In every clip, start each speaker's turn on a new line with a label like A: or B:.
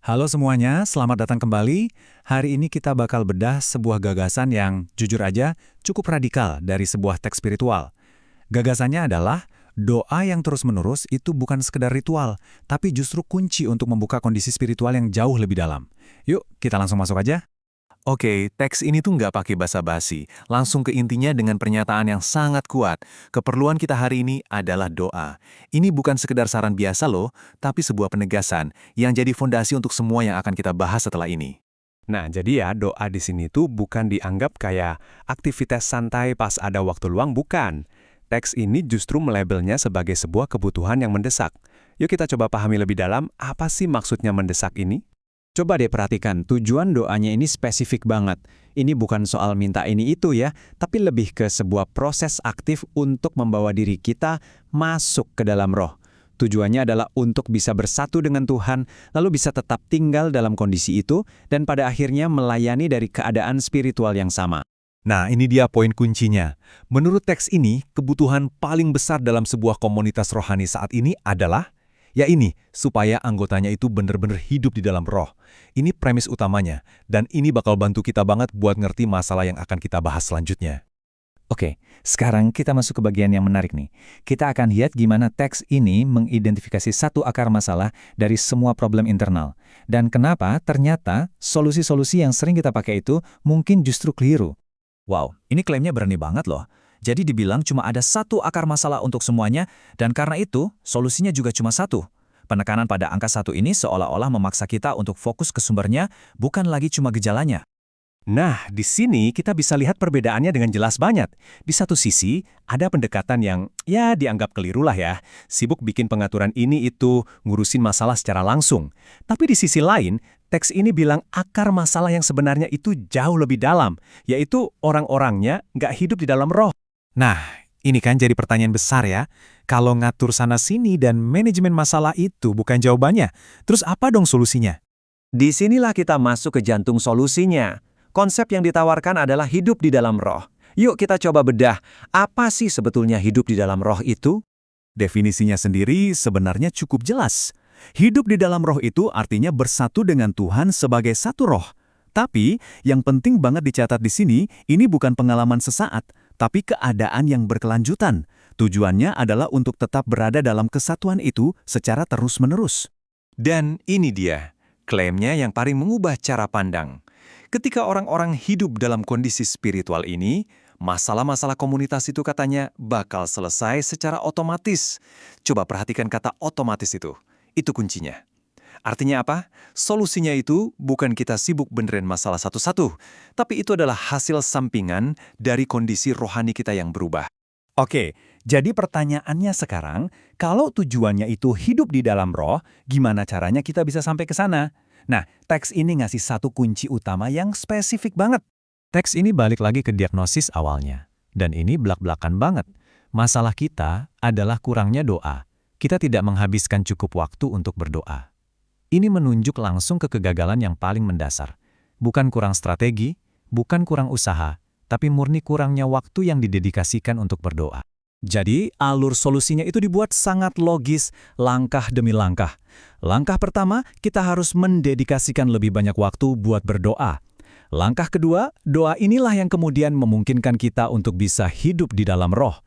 A: Halo semuanya, selamat datang kembali. Hari ini kita bakal bedah sebuah gagasan yang jujur aja cukup radikal dari sebuah teks spiritual. Gagasannya adalah doa yang terus-menerus itu bukan sekedar ritual, tapi justru kunci untuk membuka kondisi spiritual yang jauh lebih dalam. Yuk, kita langsung masuk aja.
B: Oke, teks ini tuh nggak pakai basa-basi, langsung ke intinya dengan pernyataan yang sangat kuat. Keperluan kita hari ini adalah doa. Ini bukan sekedar saran biasa loh, tapi sebuah penegasan yang jadi fondasi untuk semua yang akan kita bahas setelah ini.
C: Nah, jadi ya doa di sini tuh bukan dianggap kayak aktivitas santai pas ada waktu luang, bukan. Teks ini justru melabelnya sebagai sebuah kebutuhan yang mendesak. Yuk kita coba pahami lebih dalam apa sih maksudnya mendesak ini?
A: Coba deh perhatikan, tujuan doanya ini spesifik banget. Ini bukan soal minta ini itu ya, tapi lebih ke sebuah proses aktif untuk membawa diri kita masuk ke dalam roh. Tujuannya adalah untuk bisa bersatu dengan Tuhan, lalu bisa tetap tinggal dalam kondisi itu, dan pada akhirnya melayani dari keadaan spiritual yang sama.
B: Nah, ini dia poin kuncinya. Menurut teks ini, kebutuhan paling besar dalam sebuah komunitas rohani saat ini adalah ya ini, supaya anggotanya itu benar-benar hidup di dalam roh. Ini premis utamanya, dan ini bakal bantu kita banget buat ngerti masalah yang akan kita bahas selanjutnya.
D: Oke, sekarang kita masuk ke bagian yang menarik nih. Kita akan lihat gimana teks ini mengidentifikasi satu akar masalah dari semua problem internal. Dan kenapa ternyata solusi-solusi yang sering kita pakai itu mungkin justru keliru.
E: Wow, ini klaimnya berani banget loh. Jadi dibilang cuma ada satu akar masalah untuk semuanya, dan karena itu, solusinya juga cuma satu. Penekanan pada angka satu ini seolah-olah memaksa kita untuk fokus ke sumbernya, bukan lagi cuma gejalanya.
C: Nah, di sini kita bisa lihat perbedaannya dengan jelas banget. Di satu sisi, ada pendekatan yang ya dianggap keliru lah ya. Sibuk bikin pengaturan ini itu, ngurusin masalah secara langsung. Tapi di sisi lain, teks ini bilang akar masalah yang sebenarnya itu jauh lebih dalam, yaitu orang-orangnya nggak hidup di dalam roh.
B: Nah, ini kan jadi pertanyaan besar ya. Kalau ngatur sana-sini dan manajemen masalah itu bukan jawabannya, terus apa dong solusinya?
F: Disinilah kita masuk ke jantung solusinya. Konsep yang ditawarkan adalah hidup di dalam roh. Yuk kita coba bedah, apa sih sebetulnya hidup di dalam roh itu?
A: Definisinya sendiri sebenarnya cukup jelas. Hidup di dalam roh itu artinya bersatu dengan Tuhan sebagai satu roh. Tapi, yang penting banget dicatat di sini, ini bukan pengalaman sesaat, tapi keadaan yang berkelanjutan. Tujuannya adalah untuk tetap berada dalam kesatuan itu secara terus-menerus.
B: Dan ini dia, klaimnya yang paling mengubah cara pandang. Ketika orang-orang hidup dalam kondisi spiritual ini, masalah-masalah komunitas itu katanya bakal selesai secara otomatis. Coba perhatikan kata otomatis itu. Itu kuncinya. Artinya apa? Solusinya itu bukan kita sibuk benerin masalah satu-satu, tapi itu adalah hasil sampingan dari kondisi rohani kita yang berubah.
A: Oke, jadi pertanyaannya sekarang, kalau tujuannya itu hidup di dalam roh, gimana caranya kita bisa sampai ke sana? Nah, teks ini ngasih satu kunci utama yang spesifik banget.
E: Teks ini balik lagi ke diagnosis awalnya. Dan ini belak-belakan banget. Masalah kita adalah kurangnya doa. Kita tidak menghabiskan cukup waktu untuk berdoa. Ini menunjuk langsung ke kegagalan yang paling mendasar. Bukan kurang strategi, bukan kurang usaha, tapi murni kurangnya waktu yang didedikasikan untuk berdoa.
A: Jadi, alur solusinya itu dibuat sangat logis, langkah demi langkah. Langkah pertama, kita harus mendedikasikan lebih banyak waktu buat berdoa. Langkah kedua, doa inilah yang kemudian memungkinkan kita untuk bisa hidup di dalam roh.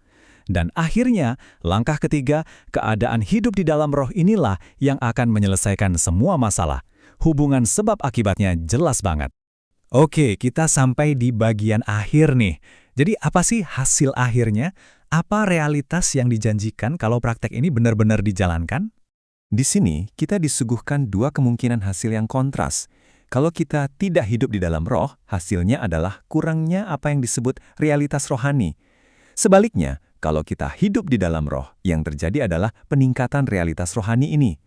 A: Dan akhirnya, langkah ketiga, keadaan hidup di dalam roh inilah yang akan menyelesaikan semua masalah. Hubungan sebab akibatnya jelas banget. Oke, kita sampai di bagian akhir nih. Jadi apa sih hasil akhirnya? Apa realitas yang dijanjikan kalau praktek ini benar-benar dijalankan?
B: Di sini, kita disuguhkan dua kemungkinan hasil yang kontras. Kalau kita tidak hidup di dalam roh, hasilnya adalah kurangnya apa yang disebut realitas rohani. Sebaliknya, kalau kita hidup di dalam roh, yang terjadi adalah peningkatan realitas rohani ini.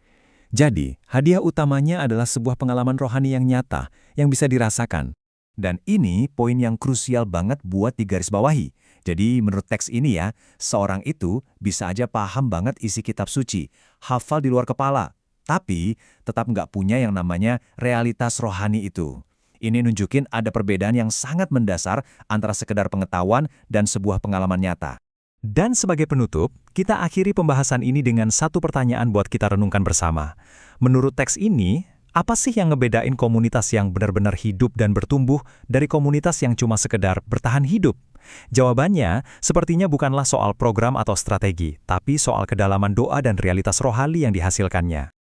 B: Jadi, hadiah utamanya adalah sebuah pengalaman rohani yang nyata, yang bisa dirasakan. Dan ini poin yang krusial banget buat digarisbawahi. Jadi menurut teks ini ya, seorang itu bisa aja paham banget isi kitab suci, hafal di luar kepala, tapi tetap nggak punya yang namanya realitas rohani itu. Ini nunjukin ada perbedaan yang sangat mendasar antara sekedar pengetahuan dan sebuah pengalaman nyata.
E: Dan sebagai penutup, kita akhiri pembahasan ini dengan satu pertanyaan buat kita renungkan bersama. Menurut teks ini, Apa sih yang ngebedain komunitas yang benar-benar hidup dan bertumbuh dari komunitas yang cuma sekedar bertahan hidup? Jawabannya sepertinya bukanlah soal program atau strategi, tapi soal kedalaman doa dan realitas rohani yang dihasilkannya.